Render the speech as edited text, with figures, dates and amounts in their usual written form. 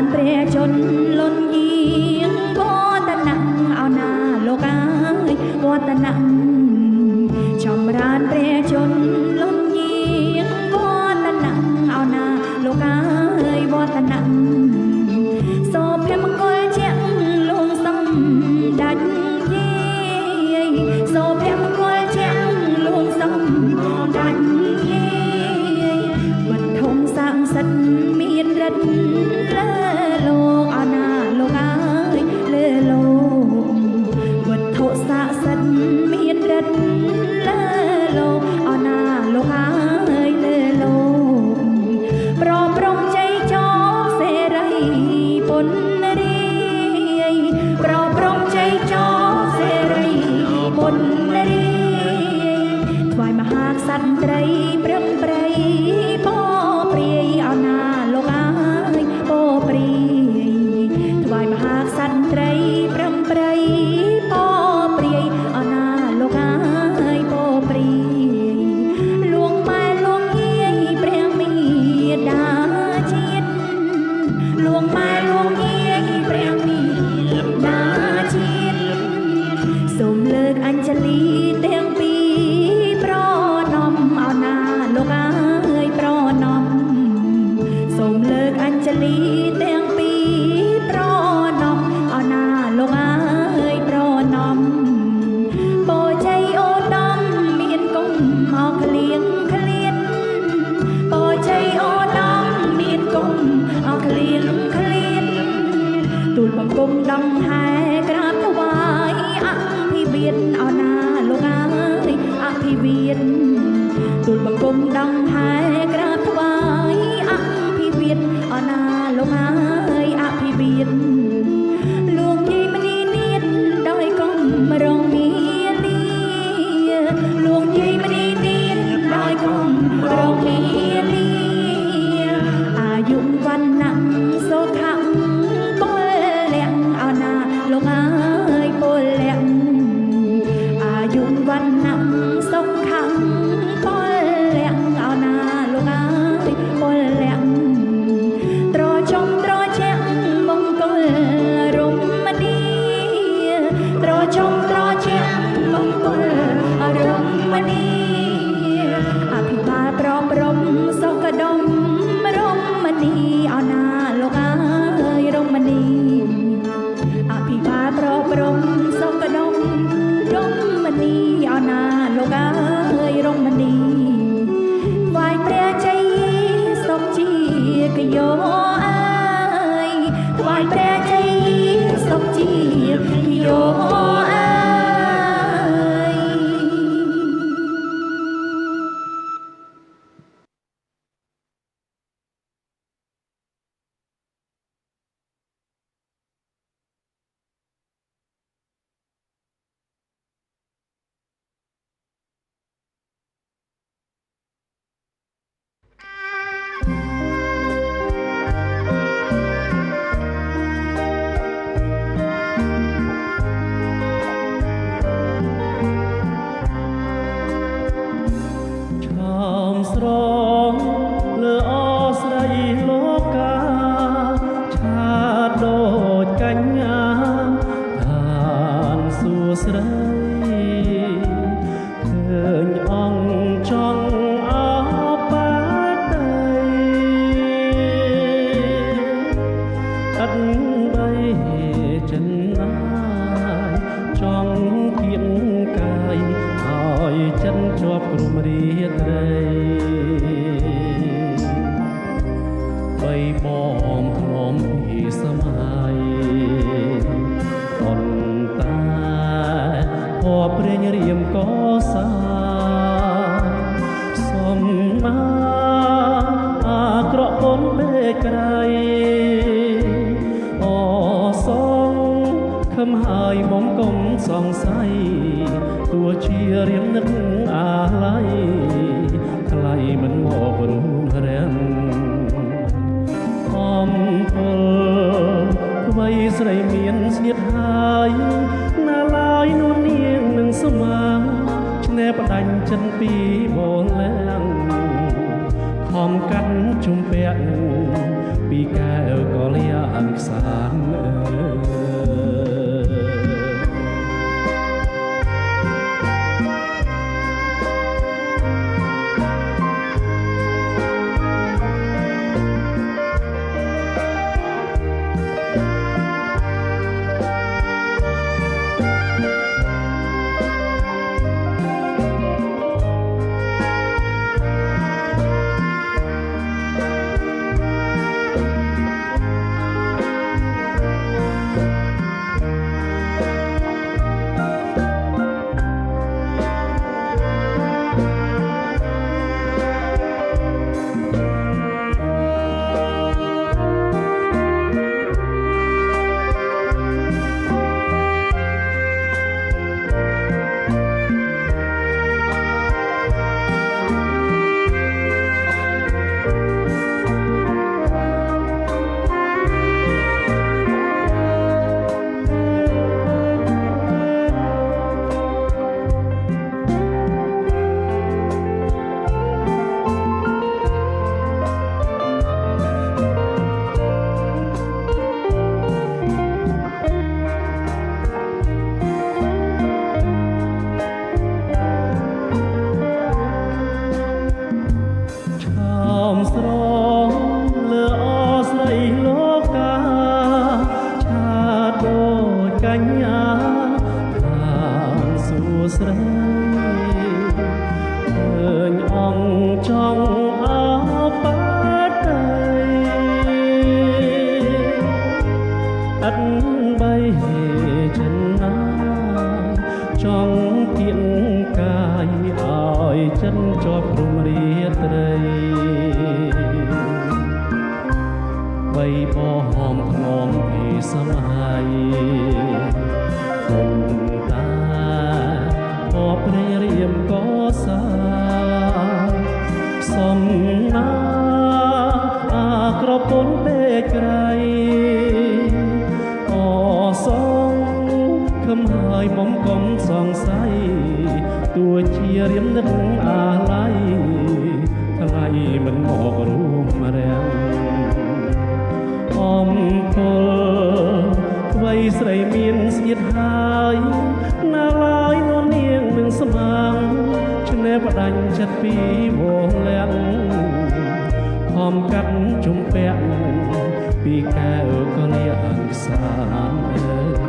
នព្រះជន្មលន់យាងវត្តនៈអោណាលោកអើយវត្តនៈចម្រើនព្រះជន្មលន់យាងវត្តនៈអោណាលោកអើយវត្តនៈសូមព្រះមង្គលជាលួងសំដាច់យាយសូមព្រះមង្គលជាលួងសំដាច់យាយវត្ថុស័ក្តិសិទ្ធិមានរិទ្ធលើលោកអណាលោកអើយលើលោកវត្ថុស័ក្តិសិទ្ធិមានរិទ្ធលើលោកអណាលោកអើយលើលោកប្រព្រំជ័យចោសេរីពុនរីប្រព្រំជ័យចោសេរីពុនរីថ្វាយមហាក្សត្រីព្រឹងព្រៃពោព្រាយអណាលោកអើយពោព្រាយថ្វាយមហាក្សត្រីព្រឹងព្រៃពោព្រាយអណាលោកអើយពោព្រាយលួងម៉ែលួងយាយព្រះមេដាជាតិលួងម៉ែលួងយាយព្រះមេដាជាតិសូមលើកអញ្ជលីទាំងពីរប្រណម្យអណាលោកអើយប្រណម្យសូមលើកអញ្ជលីទាំងពីរប្រណម្យអណាលោកអើយប្រណម្យបូជ័យអូដំមានគុំមកក្លៀងក្លៀនបូជ័យអូដំមានគុំអក្លៀងក្លៀនទូលបង្គំដង្ហែក្រាបថ្វាយអភិវាទអណាលោកអើយអភិវាទទូលបង្គំដង្ហែក្រាបថ្វាយអភិវាទអណាលោកអើយអភិវាទលោកយាយមនីនាថដោយកុំរងមាលាលោកយាយមនីនាថដោយកុំរងមាលាអាយុវណ្ណៈសុខៈពលៈអណាលោកអើយពលៈអាយុវណ្ណៈសុខៈពលៈអណាលោកអើយពលៈត្រចុំត្រជាក់មង្គលរមនីត្រចុំត្រជាក់មង្គលរមនីអភិបាលប្រព្រំសុខដុមរមនីអណាលោកអើយរមនីអភិបាលប្រព្រំសុខដុមរមនីអណាលោកអើយរមនីថ្វាយព្រះជ័យសុខជាកយោអើយថ្វាយព្រះជ័យសុខជាកយោអើយស្រងលើអស្រីលោកាឆាតដូចកញ្ញាឋានសួស្រីឃើញអង្គចង់អបាតីអត់បីចិនណាយចង់គៀនកាយឲ្យចិនជាប់ក្រុមរាត្រីបងក្លំពីសម័យប៉ុន្តែភ័ព្វព្រាញរៀមកសាសំណាអាក្រក់ប៉ុនពេកក្រៃអសងខំហើយមុំកុំសង្ស័យទោះជារៀមនឹកអាឡ័យថ្លៃមិនមករួមរាំងអំពលថ្មីស្រីមានស្នៀតហើយណាឡើយនួននាងនឹងស្មាឆ្នេបដាញ់ចិនពីបងលាំងខំកាត់ជុំពាក់ ពីកែវក៏លៀងខ្សានស្រងលើអស្រីលោកកាឆាតដូចកញ្ញាខាងសួស្រីឃើញអង្គចង់អបាតីអត់បីចិនណាចង់គៀងកាយឲ្យចិនជាប់ព្រំរាត្រីបីបោហមខ្នងពីសម័យគុំតាបព្រះរាមក៏សាសំណាអាក្រពន់ពេកក្រៃអសងខំហើយបំកុំសង្ស័យទោះជារៀមនឹកអាឡ័យថ្លៃមិនមករួមរាំងអំពលអ្វីស្រីមានស្នៀតហើយណាឡើយននាងនឹងស្មាំងឆ្នេរផ្ដាញ់ចិត្តពីវងលាក់ខំកាត់ជំពាក់ពីកែវក៏លៀងខ្សាន